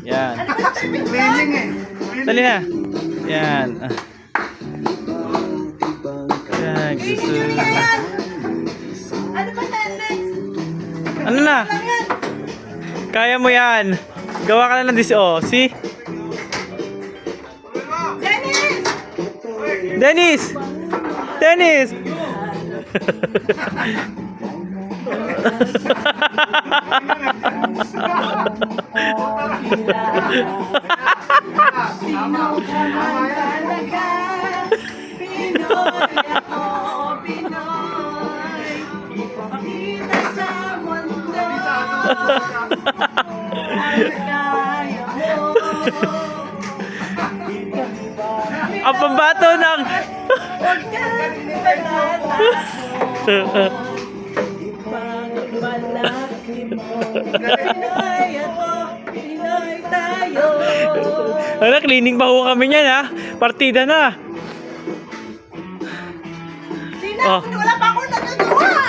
Yan. Training eh. Dali na. Yan. Yan, gusto. Ano ba next? Ano na? Kaya mo yan. Gawa ka na ng oh. See? Dennis! Dennis! Dennis! Sino ka man talaga? Pinoy ako, Pinoy. Ipakita sa mundo ang kaya mo. Ang pambato ng... Huwag kang patatago. Ipagmalaki mo. Pinoy ako, Pinoy tayo. Ano, cleaning pa ho kami niyan ha. Partida na. Sino? Oh. Wala